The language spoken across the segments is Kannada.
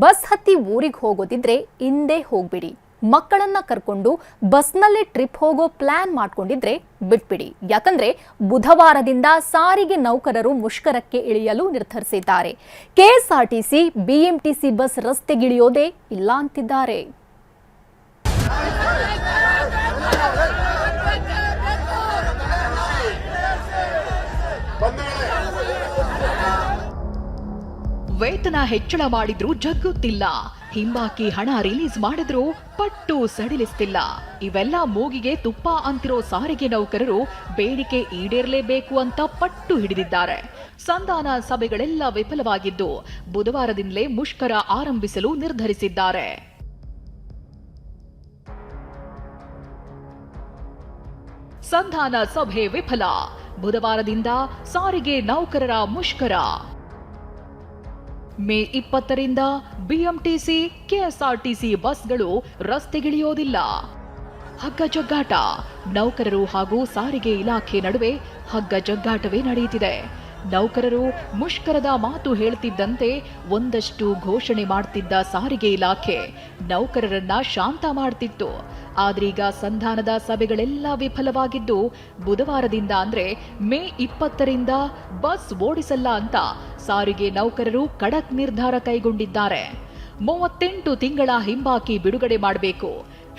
ಬಸ್ ಹತ್ತಿ ಊರಿಗೆ ಹೋಗೋದಿದ್ರೆ ಹಿಂದೆ ಹೋಗ್ಬಿಡಿ. ಮಕ್ಕಳನ್ನ ಕರ್ಕೊಂಡು ಬಸ್ನಲ್ಲಿ ಟ್ರಿಪ್ ಹೋಗೋ ಪ್ಲಾನ್ ಮಾಡ್ಕೊಂಡಿದ್ರೆ ಬಿಟ್ಬಿಡಿ. ಯಾಕಂದ್ರೆ ಬುಧವಾರದಿಂದ ಸಾರಿಗೆ ನೌಕರರು ಮುಷ್ಕರಕ್ಕೆ ಇಳಿಯಲು ನಿರ್ಧರಿಸಿದ್ದಾರೆ. ಕೆಎಸ್ಆರ್ಟಿಸಿ, ಬಿಎಂಟಿಸಿ ಬಸ್ ರಸ್ತೆಗಿಳಿಯೋದೇ ಇಲ್ಲ ಅಂತಿದ್ದಾರೆ. ವೇತನ ಹೆಚ್ಚಳ ಮಾಡಿದ್ರೂ ಜಗ್ಗುತ್ತಿಲ್ಲ, ಹಿಂಬಾಕಿ ಹಣ ರಿಲೀಸ್ ಮಾಡಿದ್ರೂ ಪಟ್ಟು ಸಡಿಲಿಸ್ತಿಲ್ಲ. ಇವೆಲ್ಲ ಮೂಗಿಗೆ ತುಪ್ಪ ಅಂತಿರೋ ಸಾರಿಗೆ ನೌಕರರು ಬೇಡಿಕೆ ಈಡೇರಲೇಬೇಕು ಅಂತ ಪಟ್ಟು ಹಿಡಿದಿದ್ದಾರೆ. ಸಂಧಾನ ಸಭೆಗಳೆಲ್ಲ ವಿಫಲವಾಗಿದ್ದು ಬುಧವಾರದಿಂದಲೇ ಮುಷ್ಕರ ಆರಂಭಿಸಲು ನಿರ್ಧರಿಸಿದ್ದಾರೆ. ಸಂಧಾನ ಸಭೆ ವಿಫಲ, ಬುಧವಾರದಿಂದ ಸಾರಿಗೆ ನೌಕರರ ಮುಷ್ಕರ. ಮೇ 20ರಿಂದ ಬಿಎಂಟಿಸಿ, ಕೆಎಸ್ಆರ್ಟಿಸಿ ಬಸ್ಗಳು ರಸ್ತೆಗಿಳಿಯೋದಿಲ್ಲ. ಹಗ್ಗ ಜಗ್ಗಾಟ, ನೌಕರರು ಹಾಗೂ ಸಾರಿಗೆ ಇಲಾಖೆ ನಡುವೆ ಹಗ್ಗ ಜಗ್ಗಾಟವೇ ನಡೆಯುತ್ತಿದೆ. ನೌಕರರು ಮುಷ್ಕರದ ಮಾತು ಹೇಳ್ತಿದ್ದಂತೆ ಒಂದಷ್ಟು ಘೋಷಣೆ ಮಾಡ್ತಿದ್ದ ಸಾರಿಗೆ ಇಲಾಖೆ ನೌಕರರನ್ನ ಶಾಂತ ಮಾಡ್ತಿತ್ತು. ಆದ್ರೀಗ ಸಂಧಾನದ ಸಭೆಗಳೆಲ್ಲ ವಿಫಲವಾಗಿದ್ದು ಬುಧವಾರದಿಂದ ಅಂದ್ರೆ ಮೇ 20ರಿಂದ ಬಸ್ ಓಡಿಸಲ್ಲ ಅಂತ ಸಾರಿಗೆ ನೌಕರರು ಖಡಕ್ ನಿರ್ಧಾರ ಕೈಗೊಂಡಿದ್ದಾರೆ. 38 ತಿಂಗಳ ಹಿಂಬಾಕಿ ಬಿಡುಗಡೆ ಮಾಡಬೇಕು,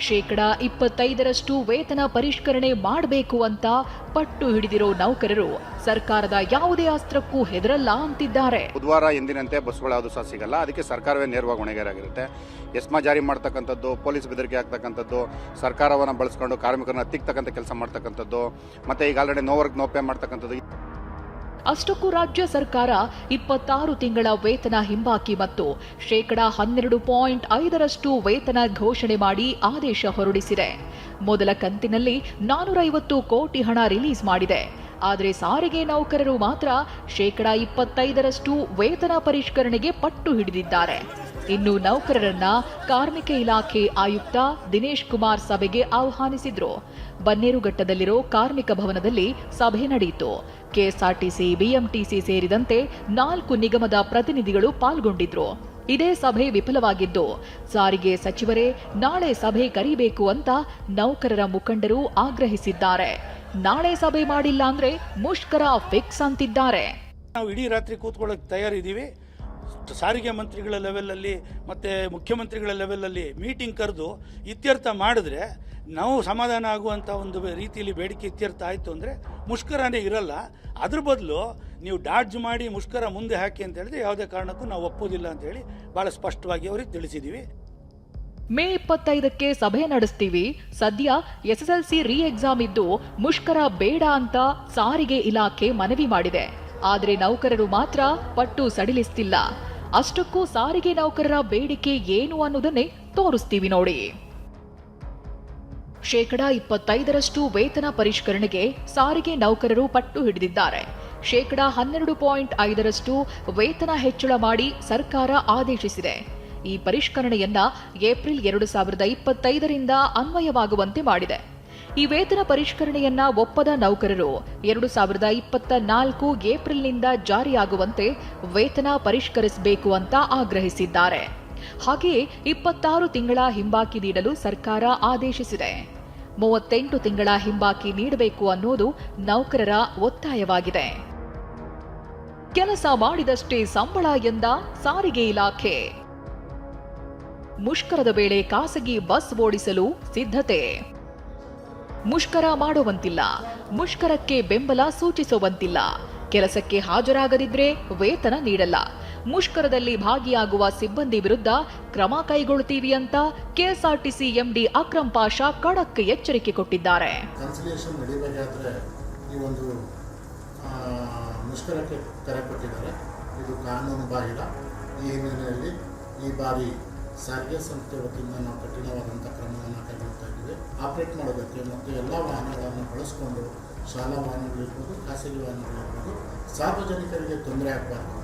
%25 ವೇತನ ಪರಿಷ್ಕರಣೆ ಮಾಡಬೇಕು ಅಂತ ಪಟ್ಟು ಹಿಡಿದಿರೋ ನೌಕರರು ಸರ್ಕಾರದ ಯಾವುದೇ ಅಸ್ತ್ರಕ್ಕೂ ಹೆದರಲ್ಲ ಅಂತಿದ್ದಾರೆ. ಬುಧವಾರ ಎಂದಿನಂತೆ ಬಸ್ಗಳು ಯಾವುದು ಸಹ ಸಿಗಲ್ಲ. ಅದಕ್ಕೆ ಸರ್ಕಾರವೇ ನೇರವಾಗಿ ಹೊಣೆಗಾರಾಗಿರುತ್ತೆ. ಎಸ್ಮಾ ಜಾರಿ ಮಾಡ್ತಕ್ಕಂಥದ್ದು, ಪೊಲೀಸ್ ಬೆದರಿಕೆ ಆಗ್ತಕ್ಕಂಥದ್ದು, ಸರ್ಕಾರವನ್ನು ಬಳಸ್ಕೊಂಡು ಕಾರ್ಮಿಕರನ್ನ ತಿಕ್ತಕ್ಕಂಥ ಕೆಲಸ ಮಾಡ್ತಕ್ಕಂಥದ್ದು, ಮತ್ತೆ ಈಗ already no work no pay ಮಾಡ್ತಕ್ಕಂಥದ್ದು. ಅಷ್ಟಕ್ಕೂ ರಾಜ್ಯ ಸರ್ಕಾರ 26 ತಿಂಗಳ ವೇತನ ಹಿಂಬಾಕಿ ಮತ್ತು %12.5 ವೇತನ ಘೋಷಣೆ ಮಾಡಿ ಆದೇಶ ಹೊರಡಿಸಿದೆ. ಮೊದಲ ಕಂತಿನಲ್ಲಿ 450 ಕೋಟಿ ಹಣ ರಿಲೀಸ್ ಮಾಡಿದೆ. ಆದರೆ ಸಾರಿಗೆ ನೌಕರರು ಮಾತ್ರ %25 ವೇತನ ಪರಿಷ್ಕರಣೆಗೆ ಪಟ್ಟು ಹಿಡಿದಿದ್ದಾರೆ. ಇನ್ನು ನೌಕರರನ್ನ ಕಾರ್ಮಿಕ ಇಲಾಖೆ ಆಯುಕ್ತ ದಿನೇಶ್ ಕುಮಾರ್ ಸಭೆಗೆ ಆಹ್ವಾನಿಸಿದ್ರು. ಬನ್ನೇರುಘಟ್ಟದಲ್ಲಿರೋ ಕಾರ್ಮಿಕ ಭವನದಲ್ಲಿ ಸಭೆ ನಡೆಯಿತು. ಕೆಎಸ್ಆರ್ಟಿಸಿ, ಬಿಎಂಟಿಸಿ ಸೇರಿದಂತೆ 4 ನಿಗಮದ ಪ್ರತಿನಿಧಿಗಳು ಪಾಲ್ಗೊಂಡಿದ್ರು. ಇದೇ ಸಭೆ ವಿಫಲವಾಗಿದ್ದು ಸಾರಿಗೆ ಸಚಿವರೇ ನಾಳೆ ಸಭೆ ಕರೀಬೇಕು ಅಂತ ನೌಕರರ ಮುಖಂಡರು ಆಗ್ರಹಿಸಿದ್ದಾರೆ. ನಾಳೆ ಸಭೆ ಮಾಡಿಲ್ಲ ಅಂದ್ರೆ ಮುಷ್ಕರ ಫಿಕ್ಸ್ ಅಂತಿದ್ದಾರೆ. ನಾವು ಇಡೀ ರಾತ್ರಿ ಕೂತ್ಕೊಳ್ಳೋಕೆ ತಯಾರಿದ್ದೀವಿ. ಸಾರಿಗೆ ಮಂತ್ರಿಗಳ ಲೆವೆಲಲ್ಲಿ ಮತ್ತು ಮುಖ್ಯಮಂತ್ರಿಗಳ ಲೆವೆಲಲ್ಲಿ ಮೀಟಿಂಗ್ ಕರೆದು ಇತ್ಯರ್ಥ ಮಾಡಿದ್ರೆ ನಾವು ಸಮಾಧಾನ ಆಗುವಂಥ ಒಂದು ರೀತಿಯಲ್ಲಿ ಬೇಡಿಕೆ ಇತ್ಯರ್ಥ ಆಯಿತು ಅಂದರೆ ಮುಷ್ಕರನೇ ಇರಲ್ಲ. ಅದ್ರ ಬದಲು ನೀವು ಡಾಡ್ಜ್ ಮಾಡಿ ಮುಷ್ಕರ ಮುಂದೆ ಹಾಕಿ ಅಂತ ಹೇಳಿದ್ರೆ ಯಾವುದೇ ಕಾರಣಕ್ಕೂ ನಾವು ಒಪ್ಪೋದಿಲ್ಲ ಅಂತ ಹೇಳಿ ಭಾಳ ಸ್ಪಷ್ಟವಾಗಿ ಅವರಿಗೆ ತಿಳಿಸಿದ್ದೀವಿ. ಮೇ 25ಕ್ಕೆ ಸಭೆ ನಡೆಸ್ತೀವಿ. ಸದ್ಯ SSLC ರೀ ಎಕ್ಸಾಮ್ ಇದ್ದು ಮುಷ್ಕರ ಬೇಡ ಅಂತ ಸಾರಿಗೆ ಇಲಾಖೆ ಮನವಿ ಮಾಡಿದೆ. ಆದರೆ ನೌಕರರು ಮಾತ್ರ ಪಟ್ಟು ಸಡಿಲಿಸ್ತಿಲ್ಲ. ಅಷ್ಟಕ್ಕೂ ಸಾರಿಗೆ ನೌಕರರ ಬೇಡಿಕೆ ಏನು ಅನ್ನೋದನ್ನೇ ತೋರಿಸ್ತೀವಿ ನೋಡಿ. %25 ವೇತನ ಪರಿಷ್ಕರಣೆಗೆ ಸಾರಿಗೆ ನೌಕರರು ಪಟ್ಟು ಹಿಡಿದಿದ್ದಾರೆ. %12.5 ವೇತನ ಹೆಚ್ಚಳ ಮಾಡಿ ಸರ್ಕಾರ ಆದೇಶಿಸಿದೆ. ಈ ಪರಿಷ್ಕರಣೆಯನ್ನ ಏಪ್ರಿಲ್ 2025ರಿಂದ ಅನ್ವಯವಾಗುವಂತೆ ಮಾಡಿದೆ. ಈ ವೇತನ ಪರಿಷ್ಕರಣೆಯನ್ನ ಒಪ್ಪದ ನೌಕರರು 2024 ಏಪ್ರಿಲ್ನಿಂದ ಜಾರಿಯಾಗುವಂತೆ ವೇತನ ಪರಿಷ್ಕರಿಸಬೇಕು ಅಂತ ಆಗ್ರಹಿಸಿದ್ದಾರೆ. ಹಾಗೆಯೇ 26 ತಿಂಗಳ ಹಿಂಬಾಕಿ ನೀಡಲು ಸರ್ಕಾರ ಆದೇಶಿಸಿದೆ. 38 ತಿಂಗಳ ಹಿಂಬಾಕಿ ನೀಡಬೇಕು ಅನ್ನೋದು ನೌಕರರ ಒತ್ತಾಯವಾಗಿದೆ. ಕೆಲಸ ಮಾಡಿದಷ್ಟೇ ಸಂಬಳ ಎಂದ ಸಾರಿಗೆ ಇಲಾಖೆ. ಮುಷ್ಕರದ ವೇಳೆ ಖಾಸಗಿ ಬಸ್ ಓಡಿಸಲು ಸಿದ್ಧತೆ. ಮುಷ್ಕರ ಮಾಡುವಂತಿಲ್ಲ, ಮುಷ್ಕರಕ್ಕೆ ಬೆಂಬಲ ಸೂಚಿಸುವಂತಿಲ್ಲ, ಕೆಲಸಕ್ಕೆ ಹಾಜರಾಗದಿದ್ರೆ ವೇತನ ನೀಡಲ್ಲ, ಮುಷ್ಕರದಲ್ಲಿ ಭಾಗಿಯಾಗುವ ಸಿಬ್ಬಂದಿ ವಿರುದ್ಧ ಕ್ರಮ ಕೈಗೊಳ್ಳುತ್ತೀವಿ ಅಂತ ಕೆಎಸ್ಆರ್ಟಿಸಿ ಎಂಡಿ ಅಕ್ರಮ್ ಪಾಷಾ ಖಡಕ್ ಎಚ್ಚರಿಕೆ ಕೊಟ್ಟಿದ್ದಾರೆ. ಕನ್ಸಿಲಿಯೇಷನ್ ನಡೀಬೇಕಾದ್ರೆ ಈ ಒಂದು ಮುಷ್ಕರಕ್ಕೆ ಕರೆ ಕೊಟ್ಟಿದ್ದಾರೆ. ಇದು ಕಾನೂನು ಬಾಹಿರ. ಈ ಹಿನ್ನೆಲೆಯಲ್ಲಿ ಈ ಬಾರಿ ಸಾರಿಗೆ ಸಂಸ್ಥೆ ವತಿಯಿಂದ ನಾವು ಕಠಿಣವಾದಂಥ ಕ್ರಮವನ್ನು ಕೈಗೊಳ್ತಾ ಇದ್ದೀವಿ. ಆಪರೇಟ್ ಮಾಡೋದಕ್ಕೆ ಮತ್ತು ಎಲ್ಲ ವಾಹನಗಳನ್ನು ಬಳಸಿಕೊಂಡು ಶಾಲಾ ವಾಹನಗಳಿರ್ಬೋದು, ಖಾಸಗಿ ವಾಹನಗಳಿರ್ಬೋದು, ಸಾರ್ವಜನಿಕರಿಗೆ ತೊಂದರೆ ಆಗಬಾರ್ದು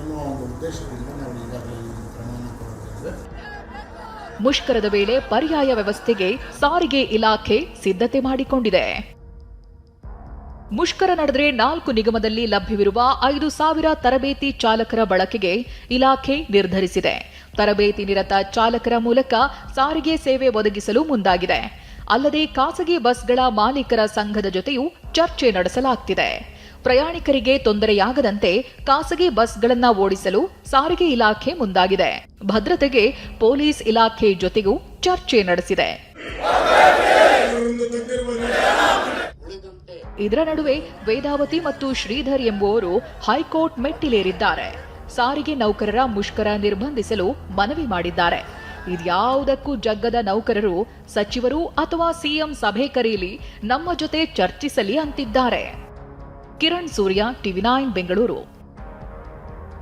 ಎನ್ನುವ ಒಂದು ಉದ್ದೇಶದಿಂದ ನಾವು ಈಗಾಗಲೇ ಈ ಕ್ರಮವನ್ನು ತಗೊಳ್ತಿದ್ದೇವೆ. ಮುಷ್ಕರದ ವೇಳೆ ಪರ್ಯಾಯ ವ್ಯವಸ್ಥೆಗೆ ಸಾರಿಗೆ ಇಲಾಖೆ ಸಿದ್ಧತೆ ಮಾಡಿಕೊಂಡಿದೆ. ಮುಷ್ಕರ ನಡೆದರೆ 4 ನಿಗಮದಲ್ಲಿ ಲಭ್ಯವಿರುವ 5,000 ತರಬೇತಿ ಚಾಲಕರ ಬಳಕೆಗೆ ಇಲಾಖೆ ನಿರ್ಧರಿಸಿದೆ. ತರಬೇತಿ ನಿರತ ಚಾಲಕರ ಮೂಲಕ ಸಾರಿಗೆ ಸೇವೆ ಒದಗಿಸಲು ಮುಂದಾಗಿದೆ. ಅಲ್ಲದೆ ಖಾಸಗಿ ಬಸ್ಗಳ ಮಾಲೀಕರ ಸಂಘದ ಜೊತೆಯೂ ಚರ್ಚೆ ನಡೆಸಲಾಗುತ್ತಿದೆ. ಪ್ರಯಾಣಿಕರಿಗೆ ತೊಂದರೆಯಾಗದಂತೆ ಖಾಸಗಿ ಬಸ್ಗಳನ್ನು ಓಡಿಸಲು ಸಾರಿಗೆ ಇಲಾಖೆ ಮುಂದಾಗಿದೆ. ಭದ್ರತೆಗೆ ಪೊಲೀಸ್ ಇಲಾಖೆ ಜೊತೆಗೂ ಚರ್ಚೆ ನಡೆಸಿದೆ. ಇದರ ನಡುವೆ ವೇದಾವತಿ ಮತ್ತು ಶ್ರೀಧರ್ ಎಂಬುವವರು ಹೈಕೋರ್ಟ್ ಮೆಟ್ಟಿಲೇರಿದ್ದಾರೆ. ಸಾರಿಗೆ ನೌಕರರ ಮುಷ್ಕರ ನಿರ್ಬಂಧಿಸಲು ಮನವಿ ಮಾಡಿದ್ದಾರೆ. ಇದ್ಯಾವುದಕ್ಕೂ ಜಗ್ಗದ ನೌಕರರು ಸಚಿವರು ಅಥವಾ ಸಿಎಂ ಸಭೆ ಕರೆಯಲಿ, ನಮ್ಮ ಜೊತೆ ಚರ್ಚಿಸಲಿ ಅಂತಿದ್ದಾರೆ. ಕಿರಣ್ ಸೂರ್ಯ, ಟಿವಿ9 ಬೆಂಗಳೂರು.